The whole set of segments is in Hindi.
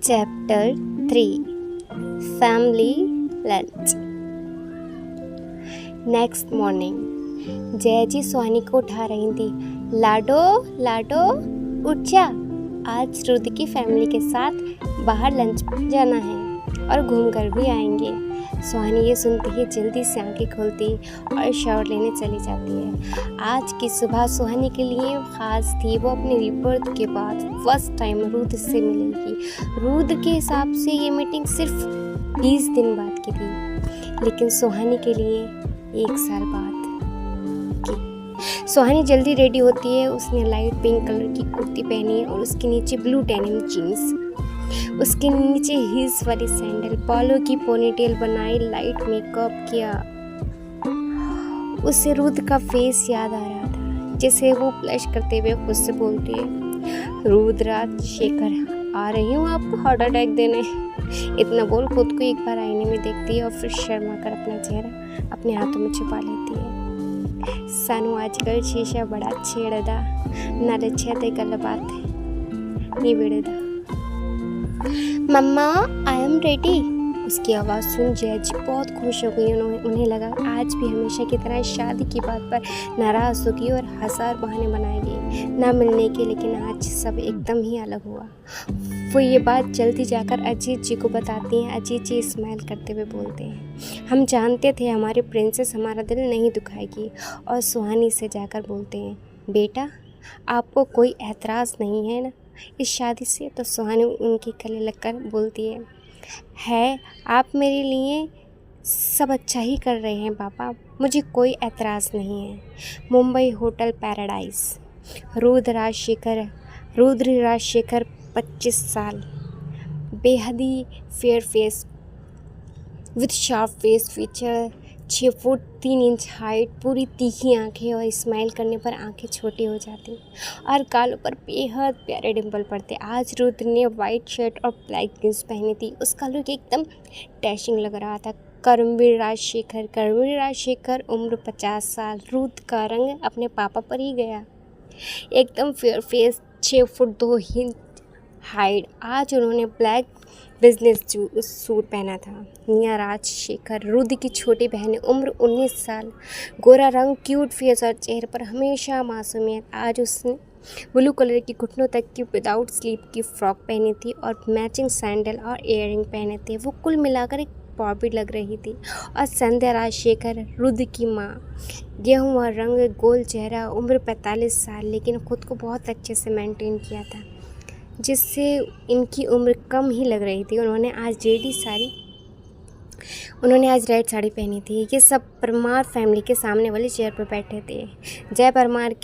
Chapter 3 family lunch. Next morning Jayaji Sohani को उठा रही थी। लाडो लाडो उठ जा, आज रुद्र की फैमिली के साथ बाहर लंच पर जाना है और घूम कर भी आएंगे। सोहानी ये सुनती ही जल्दी से आंखें खोलती और शावर लेने चली जाती है। आज की सुबह सोहानी के लिए ख़ास थी। वो अपने रीबर्थ के बाद फर्स्ट टाइम रुद्र से मिलेगी। रुद्र के हिसाब से ये मीटिंग सिर्फ 20 दिन बाद की थी, लेकिन सोहानी के लिए 1 साल बाद की। सोहानी जल्दी रेडी होती है। उसने लाइट पिंक कलर की कुर्ती पहनी है और उसके नीचे ब्लू डेनिम जीन्स, उसके नीचे हील्स वाली सैंडल, बालों की पोनीटेल बनाई, लाइट मेकअप किया। उसे रुद्र का फेस याद आ रहा था, जिसे वो ब्लश करते हुए खुद से बोलती है, रुद्र राजशेखर आ रही हूँ आपको हार्ट अटैक देने। इतना बोल खुद को एक बार आईने में देखती है और फिर शर्मा कर अपना चेहरा अपने हाथों में छुपा लेती है। सानू आजकल शीशा बड़ा छेड़दा नाले छेदे गल बात है नी बेड़दा। मम्मा आई एम रेडी। उसकी आवाज़ सुन जयाजी बहुत खुश हो गई। उन्हें लगा आज भी हमेशा की तरह शादी की बात पर नाराज़ होगी और हजार बहाने बनाएगी ना मिलने के, लेकिन आज सब एकदम ही अलग हुआ। वो ये बात जल्दी जाकर अजीत जी को बताती हैं। अजीत जी स्माइल करते हुए बोलते हैं, हम जानते थे हमारी प्रिंसेस हमारा दिल नहीं दुखाएगी। और सुहानी से जाकर बोलते हैं, बेटा आपको कोई एतराज़ नहीं है ना इस शादी से? तो सुहानी उनके गले लगकर बोलती है आप मेरे लिए सब अच्छा ही कर रहे हैं पापा, मुझे कोई एतराज़ नहीं है। Mumbai hotel paradise. रुद्र राजशेखर 25 साल, बेहद ही fair face with sharp face feature, 6 foot 3 inch height, पूरी तीखी आंखें और स्माइल करने पर आंखें छोटी हो जाती और गालों पर बेहद प्यारे डिम्पल पड़ते। आज रुद्र ने वाइट शर्ट और ब्लैक जींस पहनी थी। उसका लुक एकदम डैशिंग लग रहा था। कर्मवीर राजशेखर उम्र 50 साल। रुद्र का रंग अपने पापा पर ही गया, एकदम fair face, 6 foot 2 inch height. आज उन्होंने ब्लैक बिजनेस सूट पहना था। निया राजशेखर, रुद्र की छोटी बहन, उम्र 19 साल, गोरा रंग, क्यूट फेस और चेहरे पर हमेशा मासूमियत। आज उसने ब्लू कलर की घुटनों तक की विदाउट स्लीव की फ्रॉक पहनी थी और मैचिंग सैंडल और इयररिंग पहने थे। वो कुल मिलाकर एक बॉबी लग रही थी। और संध्या राजशेखर, रुद्र की माँ, गेहुआ रंग, गोल चेहरा, उम्र 45 साल, लेकिन खुद को बहुत अच्छे से मेंटेन किया था, जिससे इनकी उम्र कम ही लग रही थी। उन्होंने आज रेड साड़ी पहनी थी। ये सब परमार फैमिली के सामने वाली चेयर पर बैठे थे। जय परमार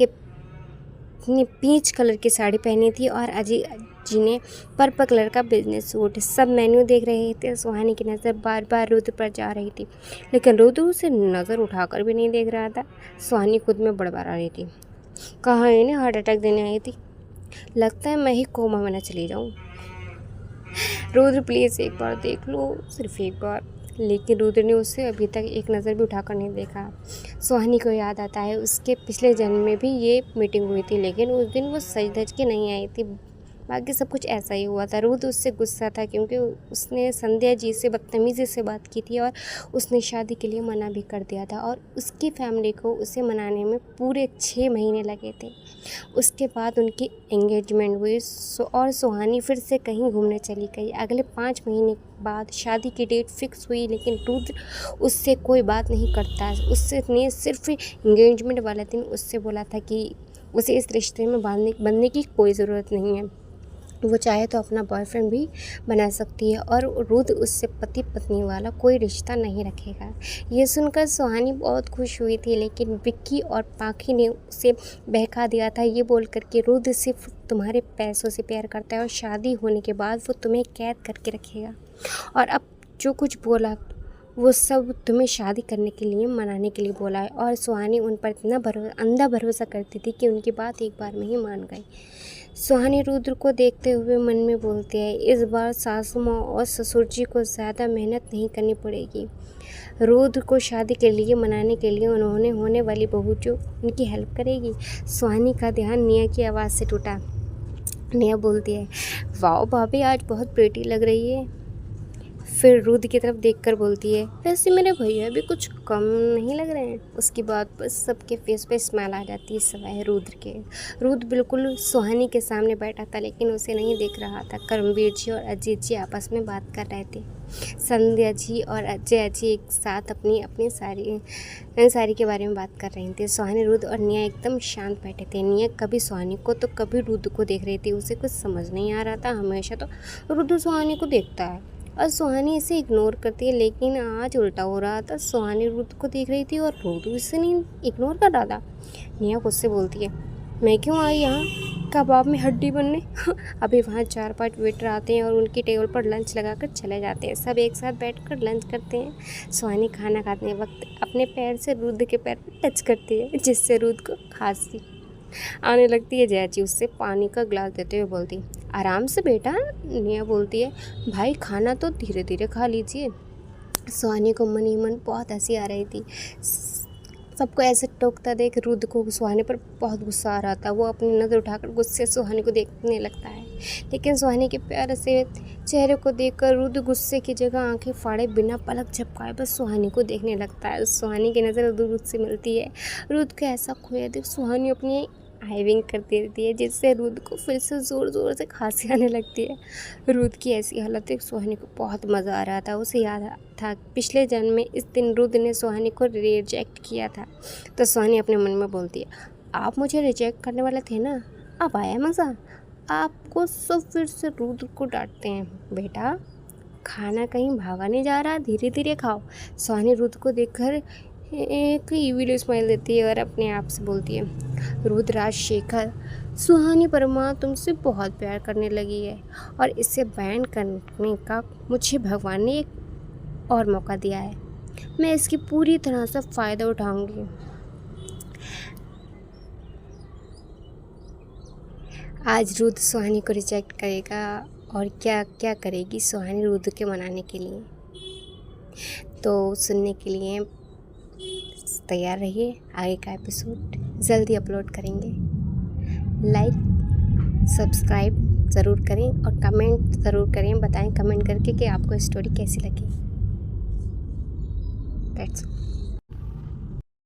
ने पीच कलर की साड़ी पहनी थी और अजीत जी ने पर्पल कलर का बिजनेस सूट। सब मेन्यू देख रहे थे। सुहानी की नज़र बार बार रुद्र पर जा रही थी, लेकिन रुद्र उसे नज़र उठाकर भी नहीं देख रहा था। सुहानी खुद में बड़बड़ा रही थी, कहाँ इन्हें हार्ट अटैक देने आई थी, लगता है मैं ही कोमा में न चली जाऊँ। रुद्र प्लीज़ एक बार देख लो, सिर्फ एक बार। लेकिन रुद्र ने उसे अभी तक एक नज़र भी उठाकर नहीं देखा। सुहानी को याद आता है उसके पिछले जन्म में भी ये मीटिंग हुई थी, लेकिन उस दिन वो सज धज के नहीं आई थी। बाकी सब कुछ ऐसा ही हुआ था। रुद्र उससे गुस्सा था क्योंकि उसने संध्या जी से बदतमीज़ी से बात की थी और उसने शादी के लिए मना भी कर दिया था और उसकी फैमिली को उसे मनाने में पूरे 6 महीने लगे थे। उसके बाद उनकी एंगेजमेंट हुई और सुहानी फिर से कहीं घूमने चली गई। अगले 5 महीने बाद शादी की डेट फिक्स हुई, लेकिन रुद्र उससे कोई बात नहीं करता। उसने सिर्फ एंगेजमेंट वाला दिन उससे बोला था कि उसे इस रिश्ते में बनने की कोई ज़रूरत नहीं है, वो चाहे तो अपना बॉयफ्रेंड भी बना सकती है और रुद्र उससे पति पत्नी वाला कोई रिश्ता नहीं रखेगा। ये सुनकर सुहानी बहुत खुश हुई थी, लेकिन विक्की और पाखी ने उसे बहका दिया था, ये बोलकर कि रुद्र सिर्फ तुम्हारे पैसों से प्यार करता है और शादी होने के बाद वो तुम्हें कैद करके रखेगा। और अब जो कुछ बोला वो सब तुम्हें शादी करने के लिए मनाने के लिए बोला है। और सुहानी उन पर इतना अंधा भरोसा करती थी कि उनकी बात एक बार में ही मान गई। सुहानी रुद्र को देखते हुए मन में बोलते हैं, इस बार सासू माँ और ससुर जी को ज़्यादा मेहनत नहीं करनी पड़ेगी। रुद्र को शादी के लिए मनाने के लिए उन्होंने होने वाली बहू जो उनकी हेल्प करेगी। सुहानी का ध्यान निया की आवाज़ से टूटा। नेहा बोलती है, वाओ भाभी आज बहुत प्रेटी लग रही है। फिर रुद्र की तरफ देखकर बोलती है, वैसे मेरे भैया भी कुछ कम नहीं लग रहे हैं। उसकी बात पर सबके फेस पे स्माइल आ जाती है सिवाय रुद्र के। रुद्र बिल्कुल सुहानी के सामने बैठा था लेकिन उसे नहीं देख रहा था। कर्मवीर जी और अजीत जी आपस में बात कर रहे थे। संध्या जी और अजय जी एक साथ अपनी अपनी सारी के बारे में बात कर रही थी। सुहानी, रुद्र और निया एकदम शांत बैठे थे। निया कभी सुहानी को तो कभी रुद्र को देख रही थी। उसे कुछ समझ नहीं आ रहा था। हमेशा तो रुद्र सुहानी को देखता है और सुहानी इसे इग्नोर करती है, लेकिन आज उल्टा हो रहा था। सुहानी रुद्र को देख रही थी और रुद्र इसे नहीं इग्नोर कर रहा था। निया उससे बोलती है, मैं क्यों आई यहाँ कबाब में हड्डी बनने? अभी वहाँ 4-5 वेटर आते हैं और उनकी टेबल पर लंच लगाकर चले जाते हैं। सब एक साथ बैठकर लंच करते हैं। सुहानी खाना खाते वक्त अपने पैर से रुद्र के पैर पर टच करती है, जिससे रुद्र को खांसी आने लगती है। जया जी उससे पानी का गिलास देते हुए बोलती, आराम से बेटा। निया बोलती है, भाई खाना तो धीरे धीरे खा लीजिए। सुहानी को मन ही मन बहुत हंसी आ रही थी। सबको ऐसे टोकता देख रुद्र को सुहानी पर बहुत गुस्सा आ रहा था। वो अपनी नज़र उठाकर गुस्से से सुहानी को देखने लगता है, लेकिन सुहानी के प्यारे से चेहरे को देखकर रुद्र गुस्से की जगह आंखें फाड़े बिना पलक झपकाए बस सुहानी को देखने लगता है। सुहानी की नज़र रुद्र से मिलती है। रुद्र को ऐसा खोया देख सुहानी अपनी हाइविंग कर देती है, जिससे रुद्र को फिर से ज़ोर ज़ोर से खांसी आने लगती है। रुद्र की ऐसी हालत देख सुहानी को बहुत मज़ा आ रहा था। उसे याद था पिछले जन्म में इस दिन रुद्र ने सुहानी को रिजेक्ट किया था। तो सुहानी अपने मन में बोलती है, आप मुझे रिजेक्ट करने वाले थे ना, अब आया मज़ा। आपको सब फिर से रुद्र को डांटते हैं, बेटा खाना कहीं भागा नहीं जा रहा, धीरे धीरे खाओ। सुहानी रुद्र को देखकर एक ईविल स्माइल देती है और अपने आप से बोलती है, रुद्र राजशेखर, सुहानी परमार तुमसे बहुत प्यार करने लगी है और इसे बैन करने का मुझे भगवान ने एक और मौका दिया है। मैं इसकी पूरी तरह से फ़ायदा उठाऊंगी। आज रुद्र सुहानी को रिजेक्ट करेगा और क्या क्या करेगी सुहानी रुद्र के मनाने के लिए, तो सुनने के लिए तैयार रहिए। आगे का एपिसोड जल्दी अपलोड करेंगे। लाइक सब्सक्राइब ज़रूर करें और कमेंट ज़रूर करें। बताएं कमेंट करके कि आपको स्टोरी कैसी लगी। That's all.